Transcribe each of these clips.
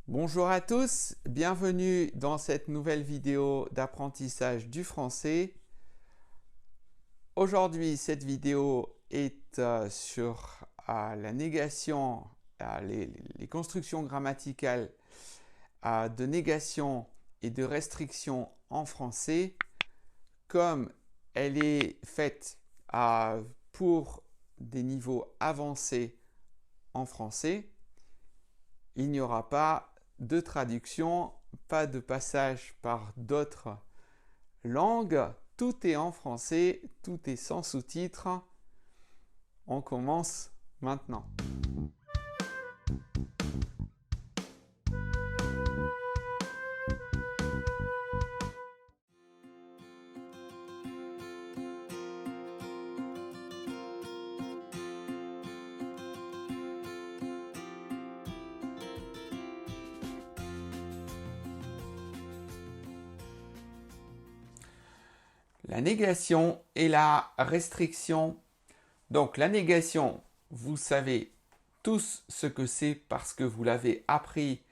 Bonjour à tous, bienvenue dans cette nouvelle vidéo d'apprentissage du français. Aujourd'hui, cette vidéo est sur la négation, les constructions grammaticales de négation et de restriction en français, comme elle est faite pour des niveaux avancés en français. Il n'y aura pas de traduction, pas de passage par d'autres langues. Tout est en français, tout est sans sous-titres. On commence maintenant. La négation et la restriction. Donc la négation, vous savez tous ce que c'est parce que vous l'avez appris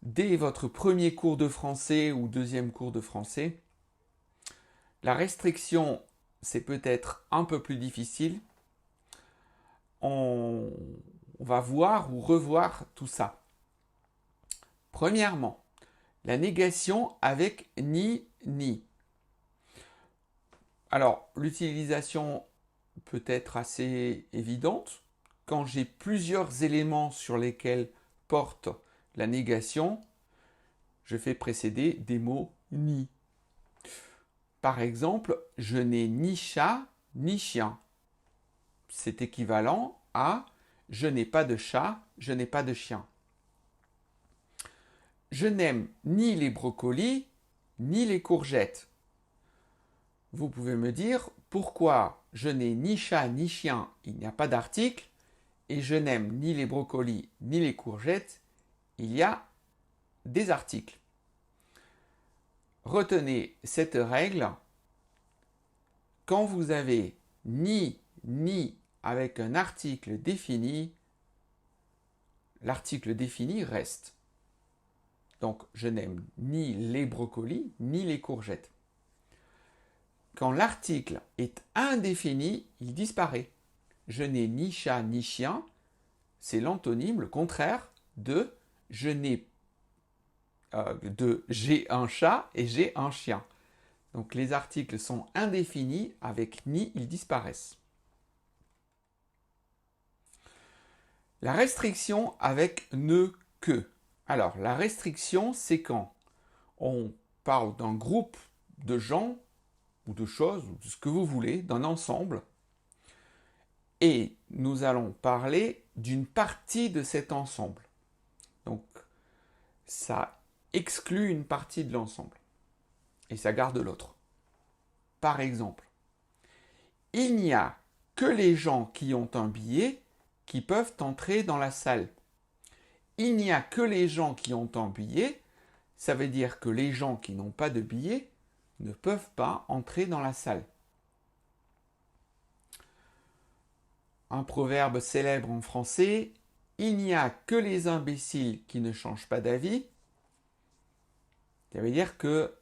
dès votre premier cours de français ou deuxième cours de français. La restriction, c'est peut-être un peu plus difficile. On va voir ou revoir tout ça. Premièrement, la négation avec ni, ni. Alors, l'utilisation peut être assez évidente. Quand j'ai plusieurs éléments sur lesquels porte la négation, je fais précéder des mots ni. Par exemple, je n'ai ni chat ni chien. C'est équivalent à je n'ai pas de chat, je n'ai pas de chien. Je n'aime ni les brocolis ni les courgettes. Vous pouvez me dire pourquoi je n'ai ni chat ni chien, il n'y a pas d'article, et je n'aime ni les brocolis ni les courgettes, il y a des articles. Retenez cette règle. Quand vous avez ni avec un article défini, l'article défini reste. Donc, je n'aime ni les brocolis ni les courgettes. Quand l'article est indéfini, il disparaît. Je n'ai ni chat ni chien, c'est l'antonyme, le contraire de j'ai un chat et j'ai un chien. Donc les articles sont indéfinis, avec ni, ils disparaissent. La restriction avec ne que. Alors la restriction, c'est quand on parle d'un groupe de gens ou de choses, ou de ce que vous voulez, d'un ensemble, et nous allons parler d'une partie de cet ensemble. Donc ça exclut une partie de l'ensemble et ça garde l'autre. Par exemple, il n'y a que les gens qui ont un billet qui peuvent entrer dans la salle. Il n'y a que les gens qui ont un billet, ça veut dire que les gens qui n'ont pas de billet ne peuvent pas entrer dans la salle. Un proverbe célèbre en français, il n'y a que les imbéciles qui ne changent pas d'avis. Ça veut dire que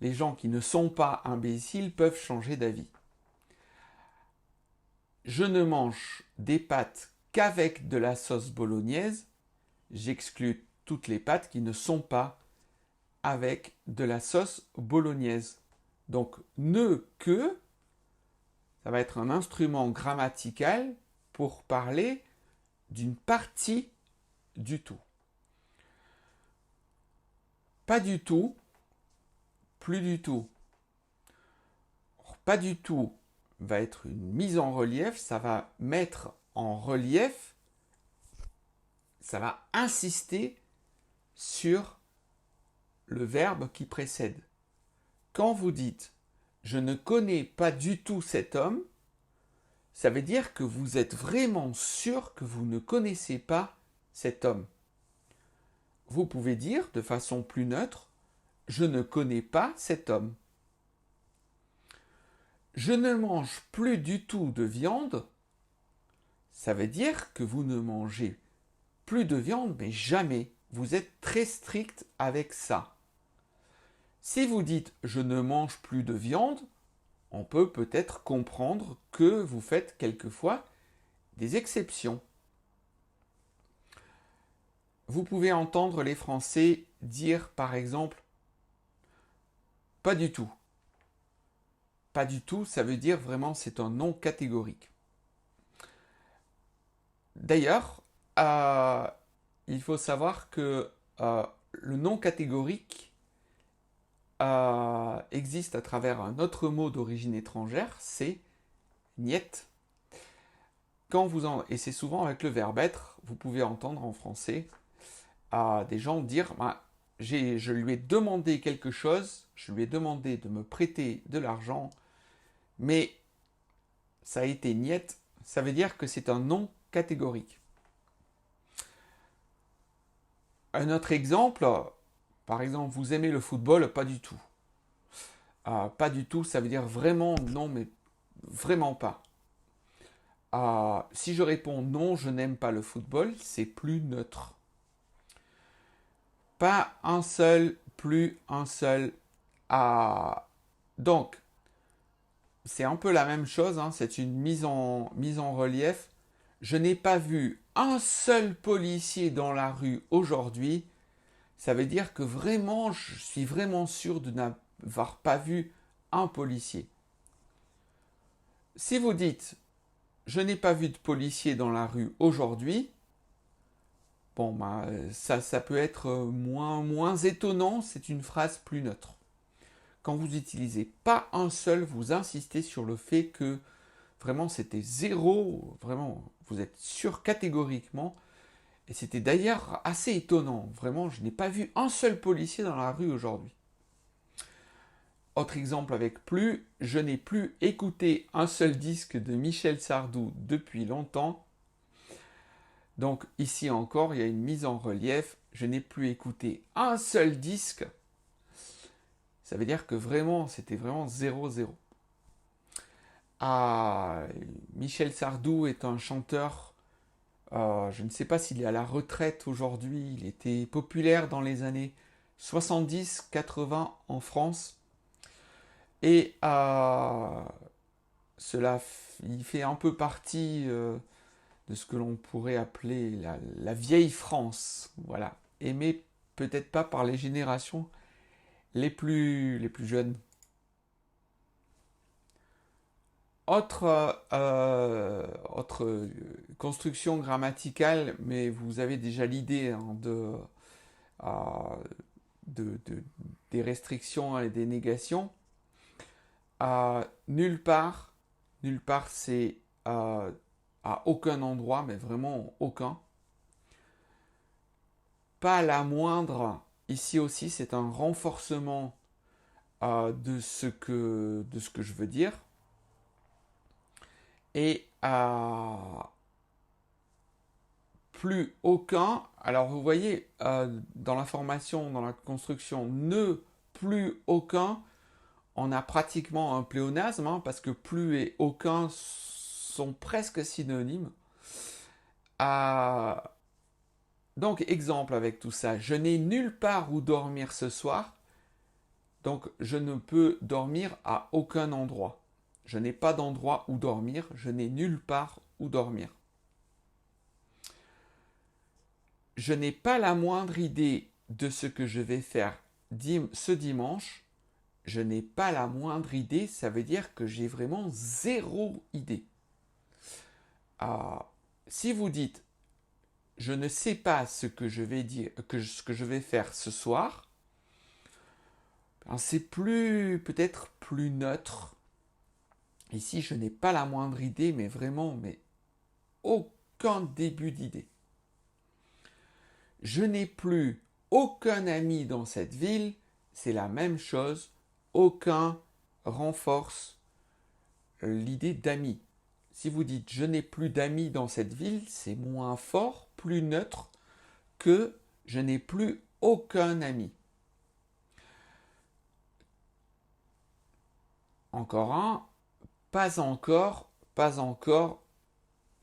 les gens qui ne sont pas imbéciles peuvent changer d'avis. Je ne mange des pâtes qu'avec de la sauce bolognaise. J'exclus toutes les pâtes qui ne sont pas avec de la sauce bolognaise. Donc, ne que, ça va être un instrument grammatical pour parler d'une partie du tout. Pas du tout, plus du tout. Or, pas du tout va être une mise en relief, ça va mettre en relief, ça va insister sur le verbe qui précède. Quand vous dites « je ne connais pas du tout cet homme », ça veut dire que vous êtes vraiment sûr que vous ne connaissez pas cet homme. Vous pouvez dire de façon plus neutre « je ne connais pas cet homme ». Je ne mange plus du tout de viande, ça veut dire que vous ne mangez plus de viande, mais jamais. Vous êtes très strict avec ça. Si vous dites je ne mange plus de viande, on peut peut-être comprendre que vous faites quelquefois des exceptions. Vous pouvez entendre les Français dire par exemple pas du tout. Pas du tout, ça veut dire vraiment c'est un non catégorique. D'ailleurs, il faut savoir que le non catégorique existe à travers un autre mot d'origine étrangère, c'est niet. Et c'est souvent avec le verbe être, vous pouvez entendre en français des gens dire je lui ai demandé quelque chose, je lui ai demandé de me prêter de l'argent, mais ça a été niet, ça veut dire que c'est un non catégorique. Un autre exemple, par exemple, vous aimez le football? Pas du tout. Pas du tout, ça veut dire vraiment non, mais vraiment pas. Si je réponds non, je n'aime pas le football, c'est plus neutre. Pas un seul, plus un seul. Donc, c'est un peu la même chose, hein, c'est une mise en relief. Je n'ai pas vu un seul policier dans la rue aujourd'hui. Ça veut dire que vraiment, je suis vraiment sûr de n'avoir pas vu un policier. Si vous dites je n'ai pas vu de policier dans la rue aujourd'hui, bon, ça peut être moins étonnant, c'est une phrase plus neutre. Quand vous utilisez pas un seul, vous insistez sur le fait que vraiment c'était zéro, vraiment vous êtes sûr catégoriquement. Et c'était d'ailleurs assez étonnant, vraiment je n'ai pas vu un seul policier dans la rue aujourd'hui. Autre exemple avec plus, je n'ai plus écouté un seul disque de Michel Sardou depuis longtemps. Donc ici encore, il y a une mise en relief, je n'ai plus écouté un seul disque. Ça veut dire que vraiment, c'était vraiment 0-0. Michel Sardou est un chanteur, je ne sais pas s'il est à la retraite aujourd'hui, il était populaire dans les années 70-80 en France. Et il fait un peu partie de ce que l'on pourrait appeler la vieille France. Voilà. Aimé peut-être pas par les générations les plus jeunes. Autre construction grammaticale, mais vous avez déjà l'idée hein, des restrictions et des négations. Nulle part c'est à aucun endroit, mais vraiment aucun. Pas la moindre, ici aussi c'est un renforcement de ce que je veux dire. Et plus aucun, alors vous voyez dans la formation, dans la construction, ne plus aucun, on a pratiquement un pléonasme, hein, parce que plus et aucun sont presque synonymes. Donc, exemple avec tout ça, je n'ai nulle part où dormir ce soir, donc je ne peux dormir à aucun endroit. Je n'ai pas d'endroit où dormir, je n'ai nulle part où dormir. Je n'ai pas la moindre idée de ce que je vais faire ce dimanche. Je n'ai pas la moindre idée, ça veut dire que j'ai vraiment zéro idée. Si vous dites je ne sais pas ce que je vais dire, ce que je vais faire ce soir, c'est peut-être plus neutre. Ici, je n'ai pas la moindre idée, mais vraiment, aucun début d'idée. Je n'ai plus aucun ami dans cette ville, c'est la même chose. Aucun renforce l'idée d'ami. Si vous dites je n'ai plus d'amis dans cette ville, c'est moins fort, plus neutre que je n'ai plus aucun ami. Encore un, pas encore,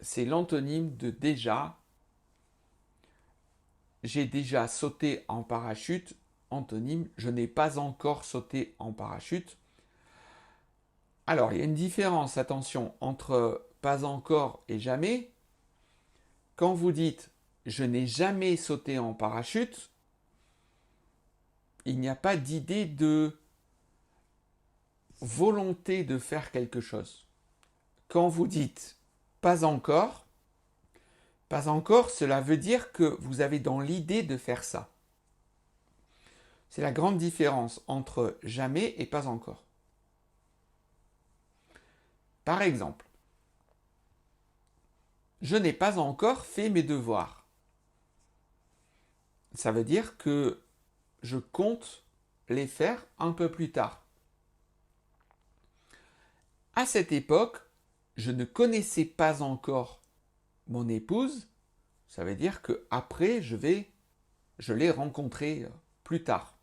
c'est l'antonyme de déjà. j'ai déjà sauté en parachute. Antonyme, je n'ai pas encore sauté en parachute. Alors, il y a une différence, attention, entre pas encore et jamais. Quand vous dites je n'ai jamais sauté en parachute, il n'y a pas d'idée de volonté de faire quelque chose. Quand vous dites pas encore, cela veut dire que vous avez dans l'idée de faire ça. C'est la grande différence entre jamais et pas encore. Par exemple, je n'ai pas encore fait mes devoirs. Ça veut dire que je compte les faire un peu plus tard. À cette époque, je ne connaissais pas encore mon épouse. Ça veut dire que après, je l'ai rencontrée plus tard.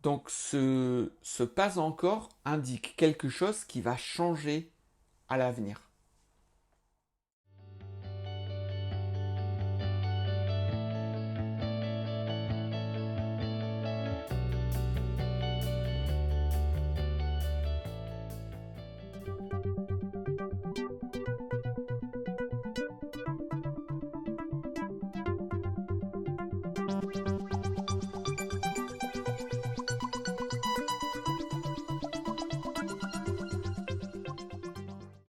Donc ce pas encore indique quelque chose qui va changer à l'avenir.